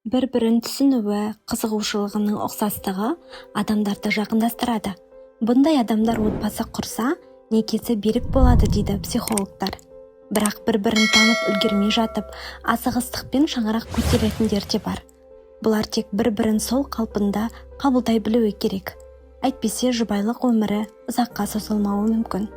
Бір-бірін түсінуі, қызығушылығының ұқсастығы адамдарды жақындастырады. Бұндай адамдар отбасы құрса, некесі берік болады дейді психологтар. Бірақ бір-бірін танып үлгермей жатып, асығыстықпен шаңырақ көтеретіндер де бар. Бұлар тек бір-бірін сол қалпында қабылдай білуі керек. Әйтпесе жұбайлық өмірі ұзаққа созылмауы мүмкін.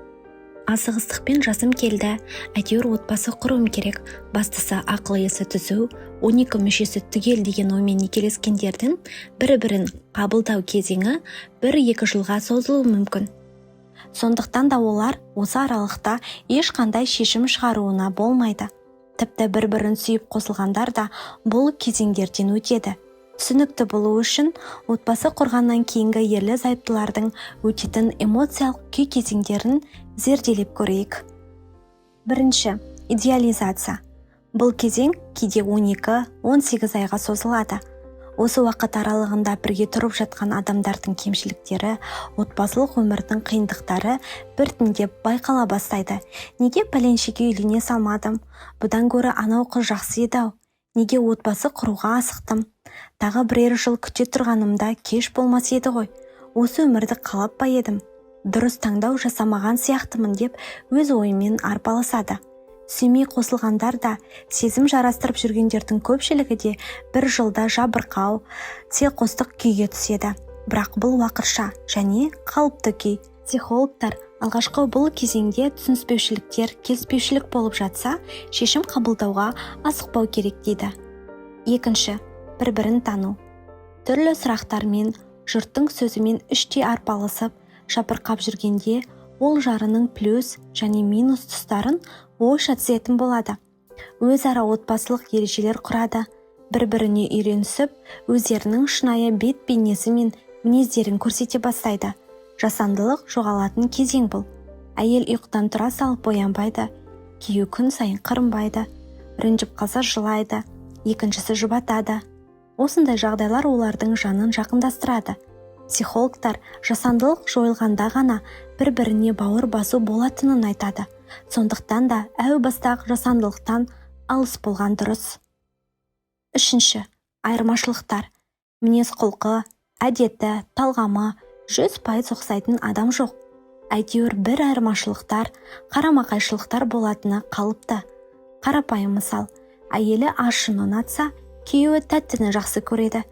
Асығыстықпен жасым келді, әйтеуір отбасы құруым керек, бастысы ақыл есі түзу, 12 мүшесі түгел деген оймен некелескендердің бір-бірін қабылдау кезеңі 1-2 жылға созылуы мүмкін. Сондықтан да олар осы аралықта ешқандай шешім шығаруына болмайды. Тіпті бір-бірін сүйіп қосылғандар да бұл кезеңдерден өтеді. Түсінікті болу үшін отбасы құрғаннан кейінгі ерлі-зайыптылардың өтетін эмоциялық күй кезеңдерін зерделеп көрейік. Бірінші, идеализация. Бұл кезең кейде 12-18 айға созылады. Осы уақыт аралығында бірге тұрып жатқан адамдардың кемшіліктері, отбасылық өмірдің қиындықтары біртіндеп байқала бастайды. Неге пәленшеге үйлене салмадым? Бұдан гөрі анау қыз жақсы еді-ау. Неге отбасы құруға асықтым? Тағы бірер жыл күте тұрғанымда кеш болмас еді ғой. Осы өмірді қалап па едім? Дұрыс таңдау жасамаған сияқтымын деп өз ойымен арпалысады. Сүймей қосылғандар да, сезім жарастырып жүргендердің көпшілігі де бір жылда жабырқау, селқостық күйге түседі. Бірақ бұл уақытша және қалыпты күй. Психологтар алғашқы бұл кезеңде түсініспеушіліктер, келіспеушілік болып жатса, шешім қабылдауға асықпау керек дейді. Екінші, бір-бірін тану. Түрлі сұрақтармен, жұрттың сөзімен іштей арпалысып, жабырқап жүргенде, ол жарының плюс және минус тұстарын ойша түсетін болады. Өзара отбасылық ережелер құрады, бір-біріне үйренісіп, өздерінің шынайы бет бейнесі мен мінездерін көрсете бастайды. Жасандылық жоғалатын кезең бұл. Әйел ұйқыдан тұра салып оянбайды, күйеуі күн сайын қырынбайды, ренжіп қалса жылайды, екіншісі жұбатады. Осындай жағдайлар олардың жанын жақындастырады. Психологтар жасандылық жойылғанда ғана бір-біріне бауыр басу болатынын айтады. Сондықтан да әу бастағы жасандылықтан алыс болған дұрыс. Үшінші, айырмашылықтар. Мінез-құлқы, әдеті, талғамы 100% ұқсайтын адам жоқ. Әйтеуір бір айырмашылықтар, қарама-қайшылықтар болатыны қалыпты. Қарапайым мысал, әйелі ашын ұнатса, күйеуі тәттіні жақсы көреді.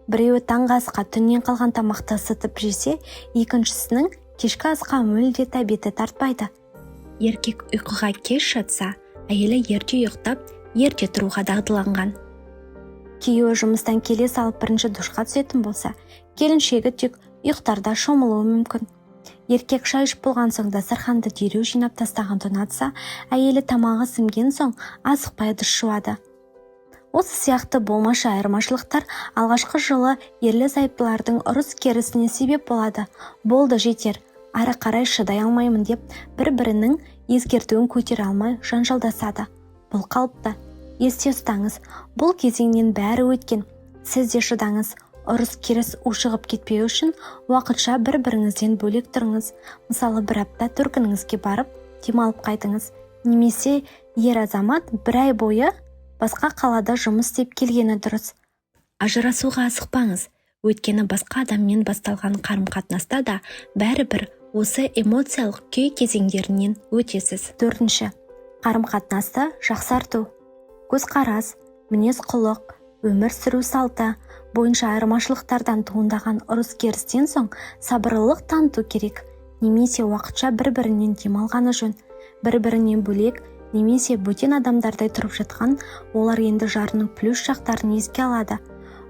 Біреуі таңғы асқа түннен қалған тамақты ысытып жесе, екіншісінің кешкі асқа мүлде тәбеті тартпайды. Еркек ұйқыға кеш жатса, әйелі ерте ұйықтап, ерте тұруға дағдыланған. Күйеуі жұмыстан келе салып бірінші душқа түсетін болса, келіншегі тек ұйықтарда шомылуы мүмкін. Еркек шай ішіп болған соң дастарханды дереу жинап тастағанды ұнатса, әйелі тамағы сіңген соң асықпай дұш жуады. Осы сияқты болмашы айырмашылықтар алғашқы жылы ерлі-зайыптылардың ұрыс-керісіне себеп болады. Болды жетер, ары қарай шыдай алмаймын деп бір-бірінің ескертуін көтере алмай жанжалдасады. Бұл қалыпты. Есте ұстаңыз, бұл кезеңнен бәрі өткен. Сіз де шыдаңыз. Ұрыс-керіс ушығып кетпеу үшін уақытша бір-біріңізден бөлек тұрыңыз. Мысалы, бір апта төркініңізге барып, демалып қайтыңыз. Немесе ер азамат бір ай бойы басқа қалада жұмыс істеп келгені дұрыс. Ажырасуға асықпаңыз. Өйткені басқа адаммен басталған қарым-қатынаста да бәрібір осы эмоциялық күй кезеңдерінен өтесіз. Төртінші, қарым-қатынасты жақсарту. Көзқарас, мінез-құлық, өмір сүру салты бойынша айырмашылықтардан туындаған ұрыс-керістен соң сабырлылық таныту керек. Немесе уақытша бір-бірінен демалғаны жөн. Бір-бірінен бөлек немесе бөтен адамдардай тұрып жатқан, олар енді жарының плюс жақтарын еске алады.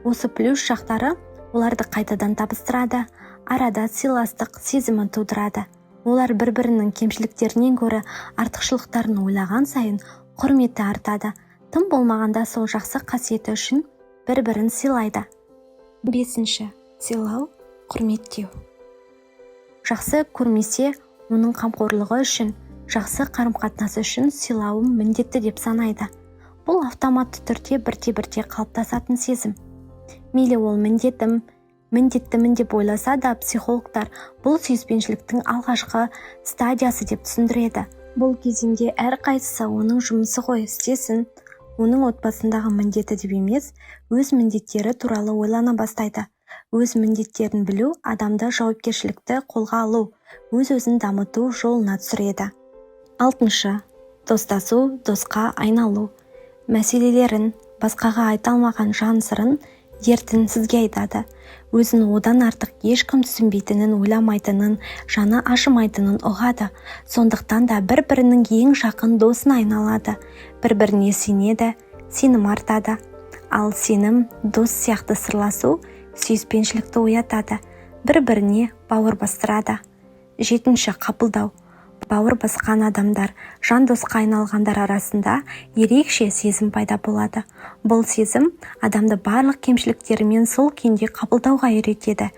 Осы плюс жақтары оларды қайтадан табыстырады, арада сыйластық сезімін тудырады. Олар бір-бірінің кемшіліктерінен гөрі артықшылықтарын ойлаған сайын құрметі артады. Тым болмағанда сол жақсы қасиеті үшін бір-бірін сыйлайды. Бесінші, сыйлау, құрметтеу. Жақсы көрмесе, оның қамқорлығы үшін, жақсы қарым-қатынасы үшін сыйлауым міндетті деп санайды. Бұл автоматты түрде бірте-бірте қалыптасатын сезім. Мейлі ол міндеттімін деп ойласа да, психологтар бұл сүйіспеншіліктің алғашқы стадиясы деп түсіндіреді. Бұл кезеңде әрқайсысы оның жұмысы ғой істесін. оның отбасындағы міндеті деп емес, өз міндеттері туралы ойлана бастайды. Өз міндеттерін білу адамды жауапкершілікті қолға алу, өз-өзін дамыту жолына түсіреді. 6. Достасу, досқа айналу. Мәселелерін, басқаға айта алмаған жан сырын, дертін сізге айтады. Өзін одан артық ешкім түсінбейтінін ойламайтынын, жаны ашымайтынын ұғады. Сондықтан да бір-бірінің ең жақын досына айналады. Бір-біріне сенеді, сенім артады. Ал сенім, дос сияқты сырласу, сүйіспеншілікті оятады. Бір-біріне бауыр бастырады. 7. Қабылдау. Бауыр басқан адамдар, жан досқа айналғандар арасында ерекше сезім пайда болады. Бұл сезім адамды барлық кемшіліктерімен сол күйінде қабылдауға үйретеді.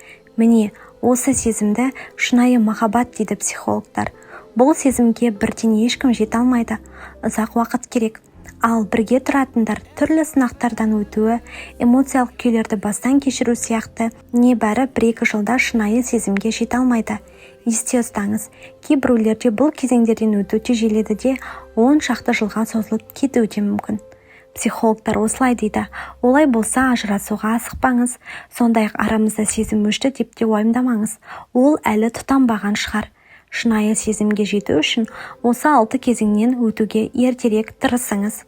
Міне, осы сезімді шынайы махаббат дейді психологтар. Бұл сезімге бірден ешкім жете алмайды. Ұзақ уақыт керек. Ал бірге тұратындар түрлі сынақтардан өтуі, эмоциялық күйлерді бастан кешіру сияқты небәрі 1-2 жылда шынайы сезімге жете алмайды. Есте ұстаңыз, кейбіреулерде бұл кезеңдерден өту тежеледі де 10 шақты жылға созылып кетуі де мүмкін. Психологтар осылай дейді. Олай болса ажырасуға асықпаңыз. Сондай-ақ арамызда сезім өшті деп те уайымдамаңыз. Ол әлі тұтанбаған шығар. Шынайы сезімге жету үшін осы 6 кезеңнен өтуге ертерек тырысыңыз.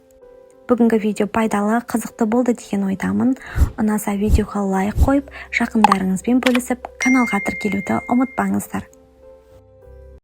Бүгінгі видео пайдалы, қызықты болды деген ойдамын. Ұнаса видеоға лайк қойып, жақындарыңызбен бөлісіп, каналға тіркелуді ұмытпаңыздар.